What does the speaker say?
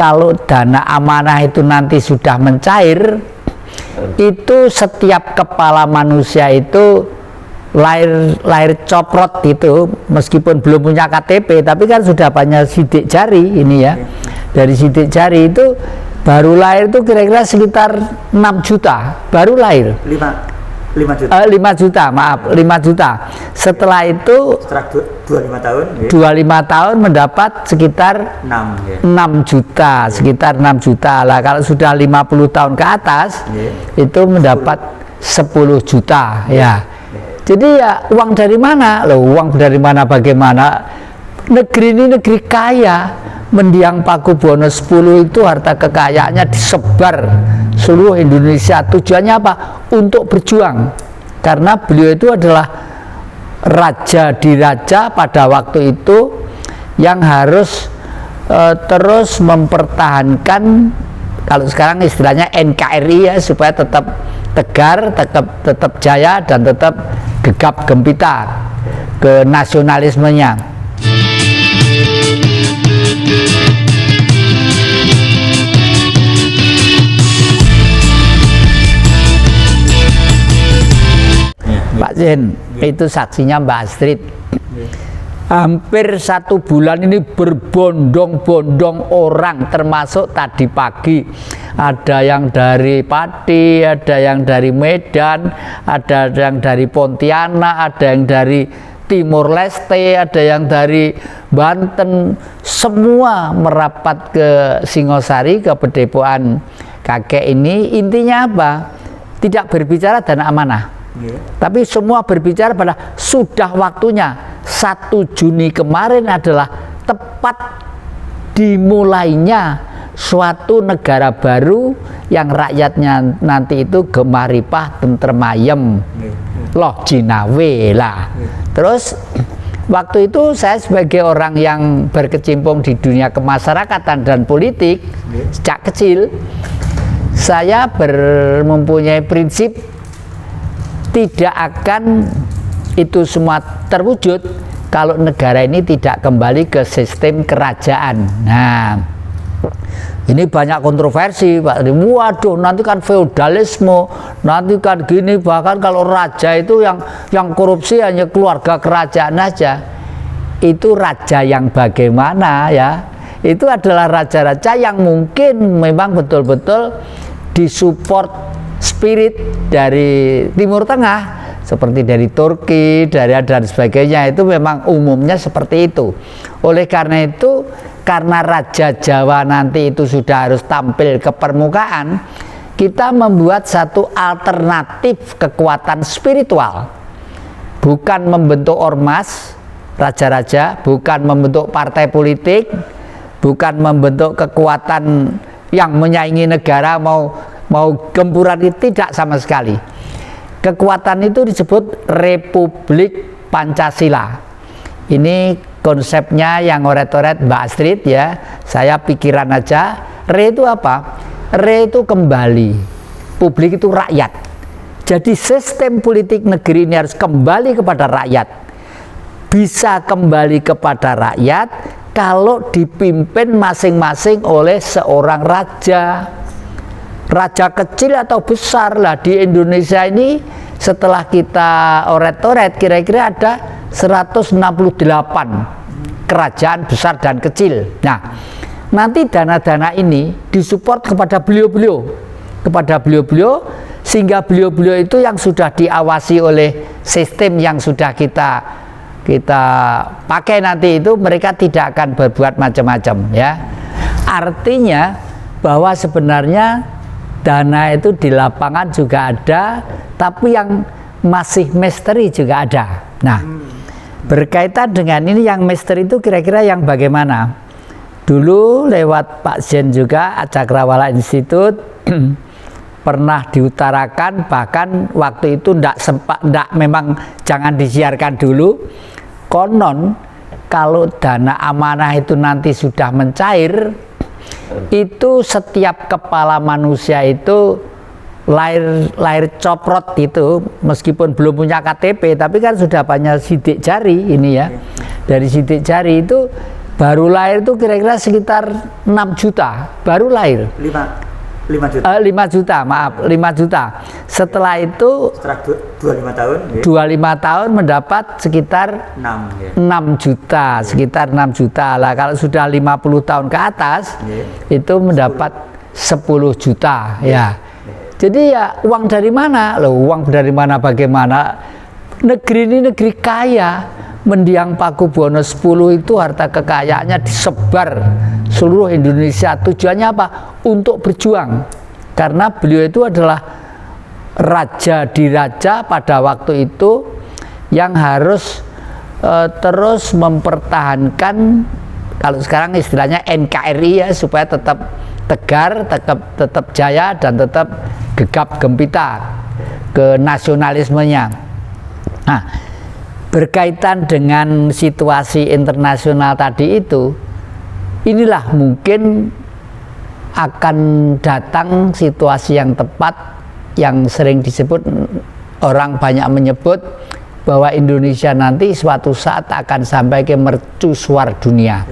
kalau dana amanah itu nanti sudah mencair, itu setiap kepala manusia itu lahir coprot gitu, meskipun belum punya KTP tapi kan sudah banyak sidik jari ini ya. Dari sidik jari itu baru lahir itu kira-kira sekitar 6 juta baru lahir. 5 juta. 5 juta, maaf, 5 juta. Setelah itu Setelah 25 tahun ya. 25 tahun mendapat sekitar 6 ya. 6 juta, sekitar 6 juta lah. Kalau sudah 50 tahun ke atas itu mendapat 10 juta ya. Jadi ya uang dari mana? Loh, uang dari mana bagaimana? Negeri ini negeri kaya. Mendiang Pakubuwono 10 itu harta kekayaannya disebar seluruh Indonesia. Tujuannya apa? Untuk berjuang. Karena beliau itu adalah raja di raja pada waktu itu yang harus terus mempertahankan, kalau sekarang istilahnya NKRI ya, supaya tetap tegar, tetap jaya dan tetap gegap gempita ke nasionalismenya. Pak Jen, itu saksinya Mbak Astrid. Hampir 1 bulan ini berbondong-bondong orang, termasuk tadi pagi ada yang dari Pati, ada yang dari Medan, ada yang dari Pontianak, ada yang dari Timur Leste, ada yang dari Banten, semua merapat ke Singosari, ke Pedepokan kakek ini. Intinya apa? Tidak berbicara dana amanah, tapi semua berbicara pada sudah waktunya. 1 Juni kemarin adalah tepat dimulainya suatu negara baru yang rakyatnya nanti itu gemaripah tentrem ayem, loh Jinawe lah. Terus waktu itu saya sebagai orang yang berkecimpung di dunia kemasyarakatan dan politik sejak kecil, saya mempunyai prinsip tidak akan itu semua terwujud kalau negara ini tidak kembali ke sistem kerajaan. Nah, ini banyak kontroversi, Pak. Waduh, nanti kan feodalisme, nanti kan gini, bahkan kalau raja itu yang korupsi hanya keluarga kerajaan aja. Itu raja yang bagaimana ya? Itu adalah raja-raja yang mungkin memang betul-betul disupport spirit dari Timur Tengah, seperti dari Turki, dari dan sebagainya. Itu memang umumnya seperti itu. Oleh karena itu, karena Raja Jawa nanti itu sudah harus tampil ke permukaan, kita membuat satu alternatif kekuatan spiritual. Bukan membentuk ormas, raja-raja, bukan membentuk partai politik, bukan membentuk kekuatan yang menyaingi negara mau gempuran, tidak sama sekali. Kekuatan itu disebut Republik Pancasila. Ini konsepnya yang oret-oret Mbak Astrid ya. Saya pikiran aja. Re itu apa? Re itu kembali. Publik itu rakyat. Jadi sistem politik negeri ini harus kembali kepada rakyat. Bisa kembali kepada rakyat kalau dipimpin masing-masing oleh seorang raja. Raja kecil atau besar lah di Indonesia ini, setelah kita oret-oret kira-kira ada 168 kerajaan besar dan kecil. Nah, nanti dana-dana ini disupport kepada beliau-beliau, sehingga beliau-beliau itu yang sudah diawasi oleh sistem yang sudah kita pakai nanti itu, mereka tidak akan berbuat macam-macam ya. Artinya bahwa sebenarnya dana itu di lapangan juga ada, tapi yang masih misteri juga ada. Nah, berkaitan dengan ini yang misteri itu kira-kira yang bagaimana? Dulu lewat Pak Zen juga, Cakrawala Institute pernah diutarakan, bahkan waktu itu memang jangan disiarkan dulu. Konon kalau dana amanah itu nanti sudah mencair, itu setiap kepala manusia itu lahir coprot gitu, meskipun belum punya KTP tapi kan sudah banyak sidik jari ini ya. Dari sidik jari itu Baru lahir itu kira-kira sekitar 6 juta, baru lahir. 5 juta. 5 juta, maaf, 5 juta. Setelah itu Setelah 25 tahun, ya. 25 tahun mendapat sekitar 6, ya. 6 juta, sekitar 6 juta lah. Kalau sudah 50 tahun ke atas, Ya. itu mendapat 10 juta, ya. Jadi ya uang dari mana? Loh, uang dari mana bagaimana? Negeri ini negeri kaya. Mendiang Pakubuwono X itu harta kekayaannya disebar seluruh Indonesia. Tujuannya apa? Untuk berjuang. Karena beliau itu adalah raja diraja pada waktu itu yang harus terus mempertahankan, kalau sekarang istilahnya NKRI ya, supaya tetap tegar, tetap jaya, dan tetap gegap gempita ke nasionalismenya. Nah, berkaitan dengan situasi internasional tadi itu, inilah mungkin akan datang situasi yang tepat yang sering disebut, orang banyak menyebut bahwa Indonesia nanti suatu saat akan sampai ke mercusuar dunia.